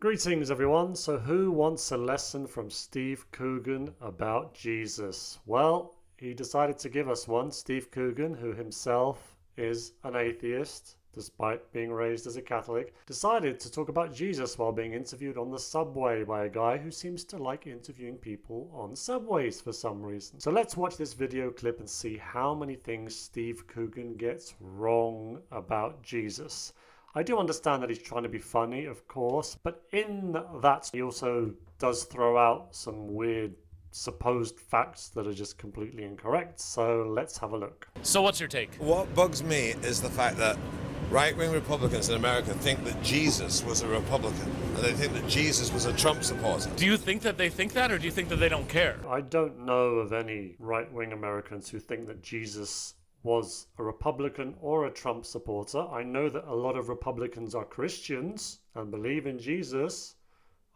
Greetings everyone. So who wants a lesson from Steve Coogan about Jesus? Well, he decided to give us one. Steve Coogan, who himself is an atheist, despite being raised as a Catholic, decided to talk about Jesus while being interviewed on the subway by a guy who seems to like interviewing people on subways for some reason. So let's watch this video clip and see how many things Steve Coogan gets wrong about Jesus. I do understand that he's trying to be funny, of course, but in that he also does throw out some weird supposed facts that are just completely incorrect. So let's have a look. So what's your take? What bugs me is the fact that right-wing Republicans in America think that Jesus was a Republican, and they think that Jesus was a Trump supporter. Do you think that they think that, or do you think that they don't care? I don't know of any right-wing Americans who think that Jesus was a Republican or a Trump supporter. I know that a lot of Republicans are Christians and believe in Jesus,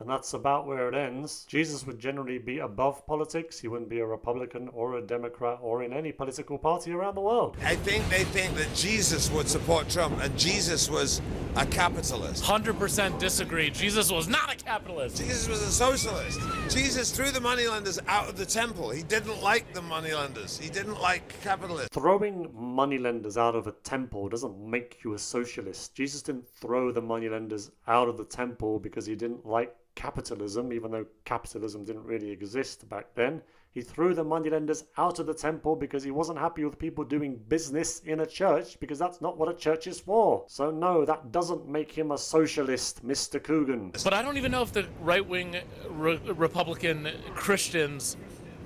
and that's about where it ends. Jesus would generally be above politics. He wouldn't be a Republican or a Democrat or in any political party around the world. I think they think that Jesus would support Trump, and Jesus was a capitalist. 100% disagree. Jesus was not a capitalist. Jesus was a socialist. Jesus threw the moneylenders out of the temple. He didn't like the moneylenders. He didn't like capitalists. Throwing moneylenders out of a temple doesn't make you a socialist. Jesus didn't throw the moneylenders out of the temple because he didn't like capitalism, even though capitalism didn't really exist back then. He threw the moneylenders out of the temple because he wasn't happy with people doing business in a church, because that's not what a church is for. So no, that doesn't make him a socialist, Mr. Coogan. But I don't even know if the right-wing Republican Christians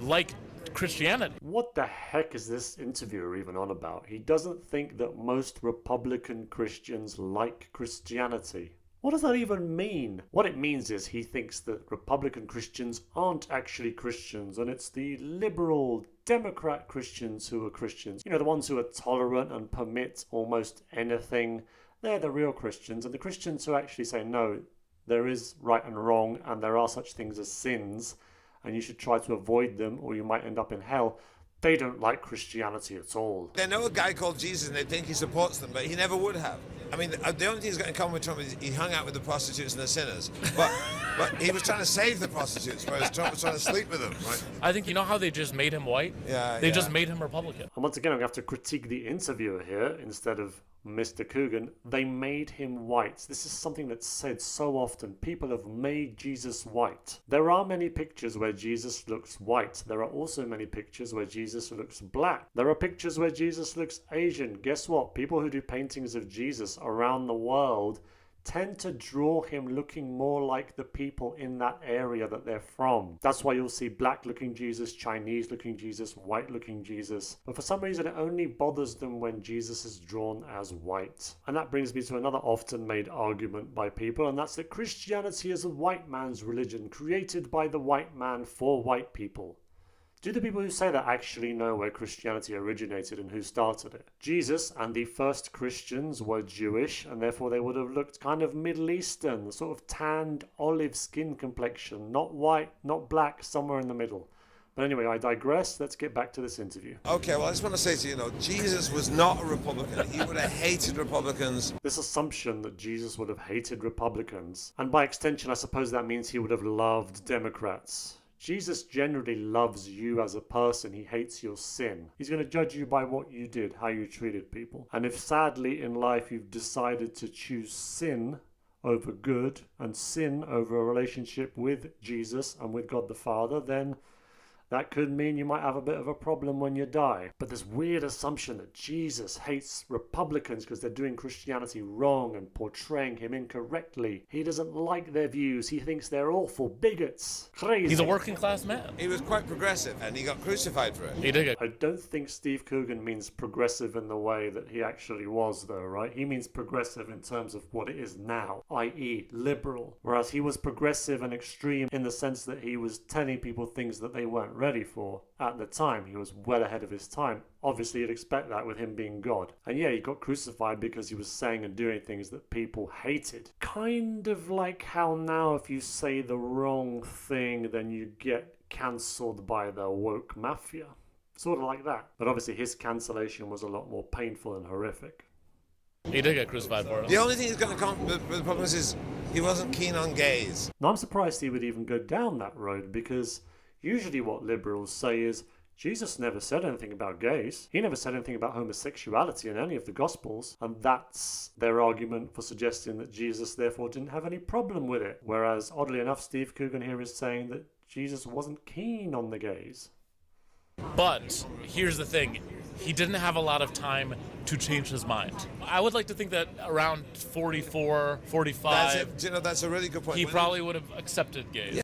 like Christianity. What the heck is this interviewer even on about? He doesn't think that most Republican Christians like Christianity. What does that even mean? What it means is he thinks that Republican Christians aren't actually Christians, and it's the liberal Democrat Christians who are Christians. You know, the ones who are tolerant and permit almost anything. They're the real Christians, and the Christians who actually say, no, there is right and wrong, and there are such things as sins, and you should try to avoid them, or you might end up in hell. They don't like Christianity at all. They know a guy called Jesus and they think he supports them, but he never would have. I mean, the only thing he's got in common with Trump is he hung out with the prostitutes and the sinners. But he was trying to save the prostitutes, whereas Trump was trying to sleep with them, right? I think, you know how they just made him white? They just made him Republican. And once again, I'm going to have to critique the interviewer here instead of Mr. Coogan. They made him white. This is something that's said so often. People have made Jesus white. There are many pictures where Jesus looks white. There are also many pictures where Jesus looks black. There are pictures where Jesus looks Asian. Guess what? People who do paintings of Jesus around the world tend to draw him looking more like the people in that area that they're from. That's why you'll see black looking Jesus, Chinese looking Jesus, white looking Jesus. But for some reason it only bothers them when Jesus is drawn as white. And that brings me to another often made argument by people, and that's that Christianity is a white man's religion, created by the white man for white people. Do the people who say that actually know where Christianity originated and who started it? Jesus and the first Christians were Jewish, and therefore they would have looked kind of Middle Eastern, sort of tanned olive skin complexion, not white, not black, somewhere in the middle. But anyway, I digress. Let's get back to this interview. Okay, well, I just want to say to you, Jesus was not a Republican. He would have hated Republicans. This assumption that Jesus would have hated Republicans, and by extension, I suppose that means he would have loved Democrats. Jesus generally loves you as a person. He hates your sin. He's going to judge you by what you did, how you treated people. And if sadly in life you've decided to choose sin over good and sin over a relationship with Jesus and with God the Father, then that could mean you might have a bit of a problem when you die. But this weird assumption that Jesus hates Republicans because they're doing Christianity wrong and portraying him incorrectly. He doesn't like their views. He thinks they're awful bigots. Crazy. He's a working class man. He was quite progressive, and he got crucified for it. He did. I don't think Steve Coogan means progressive in the way that he actually was, though, right? He means progressive in terms of what it is now, i.e. liberal. Whereas he was progressive and extreme in the sense that he was telling people things that they weren't ready for at the time. He was well ahead of his time. Obviously, you'd expect that with him being God. And yeah, he got crucified because he was saying and doing things that people hated. Kind of like how now if you say the wrong thing, then you get cancelled by the woke mafia. Sort of like that. But obviously his cancellation was a lot more painful and horrific. He did get crucified for it. The only thing he's got in common with the problem is he wasn't keen on gays. Now, I'm surprised he would even go down that road, because usually what liberals say is, Jesus never said anything about gays. He never said anything about homosexuality in any of the Gospels. And that's their argument for suggesting that Jesus therefore didn't have any problem with it. Whereas, oddly enough, Steve Coogan here is saying that Jesus wasn't keen on the gays. But here's the thing. He didn't have a lot of time to change his mind. I would like to think that around 44, 45, That's a really good point. he probably would have accepted gays. Yeah.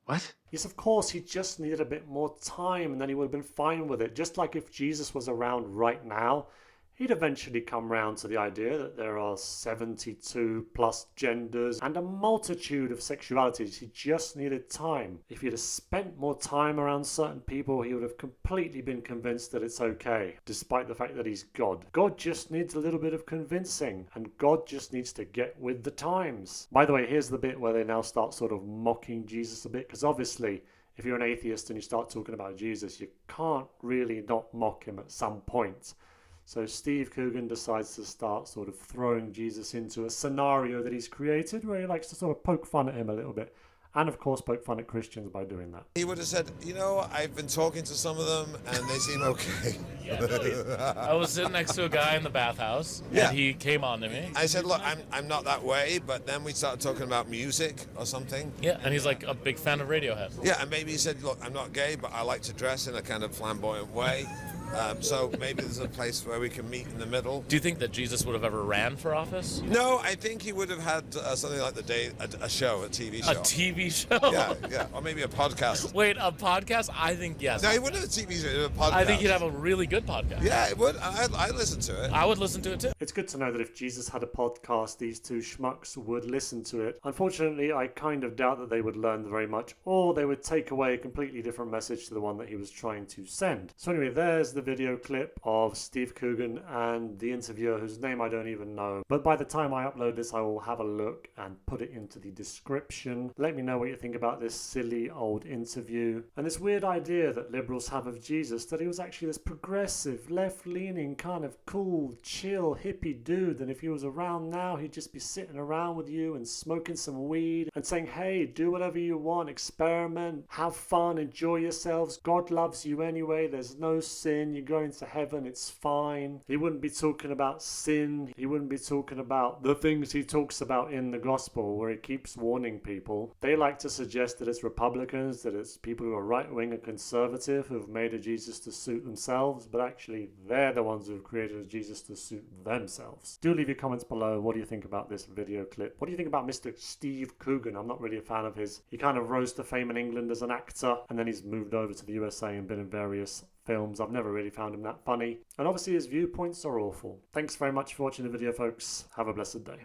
What? Yes, of course, he just needed a bit more time and then he would have been fine with it. Just like if Jesus was around right now, he'd eventually come round to the idea that there are 72 plus genders and a multitude of sexualities. He just needed time. If he'd have spent more time around certain people, he would have completely been convinced that it's okay, despite the fact that he's God. God just needs a little bit of convincing, and God just needs to get with the times. By the way, here's the bit where they now start sort of mocking Jesus a bit, because obviously, if you're an atheist and you start talking about Jesus, you can't really not mock him at some point. So Steve Coogan decides to start sort of throwing Jesus into a scenario that he's created where he likes to sort of poke fun at him a little bit. And of course poke fun at Christians by doing that. He would have said, I've been talking to some of them and they seem okay. I was sitting next to a guy in the bathhouse, and he came on to me. I said, look, I'm not that way, but then we started talking about music or something. Yeah, and he's like a big fan of Radiohead. Yeah, and maybe he said, look, I'm not gay, but I like to dress in a kind of flamboyant way. So maybe there's a place where we can meet in the middle. Do you think that Jesus would have ever ran for office? No, I think he would have had something like a show, a TV show. A TV show? Yeah, or maybe a podcast. Wait, a podcast? I think yes. No, he wouldn't have a TV show, a podcast. I think he'd have a really good podcast. Yeah, it would. I'd listen to it. I would listen to it too. It's good to know that if Jesus had a podcast, these two schmucks would listen to it. Unfortunately, I kind of doubt that they would learn very much, or they would take away a completely different message to the one that he was trying to send. So anyway, there's the video clip of Steve Coogan and the interviewer whose name I don't even know. But by the time I upload this, I will have a look and put it into the description. Let me know what you think about this silly old interview and this weird idea that liberals have of Jesus, that he was actually this progressive, left-leaning, kind of cool, chill, hippie dude, and if he was around now, he'd just be sitting around with you and smoking some weed and saying, hey, do whatever you want, experiment, have fun, enjoy yourselves, God loves you anyway, there's no sin, you're going to heaven, it's fine. He wouldn't be talking about sin. He wouldn't be talking about the things he talks about in the gospel where he keeps warning people. They like to suggest that it's Republicans, that it's people who are right-wing and conservative who've made a Jesus to suit themselves, but actually they're the ones who've created a Jesus to suit themselves. Do leave your comments below. What do you think about this video clip? What do you think about Mr. Steve Coogan? I'm not really a fan of his. He kind of rose to fame in England as an actor, and then he's moved over to the USA and been in various films. I've never really found him that funny. And obviously his viewpoints are awful. Thanks very much for watching the video, folks. Have a blessed day.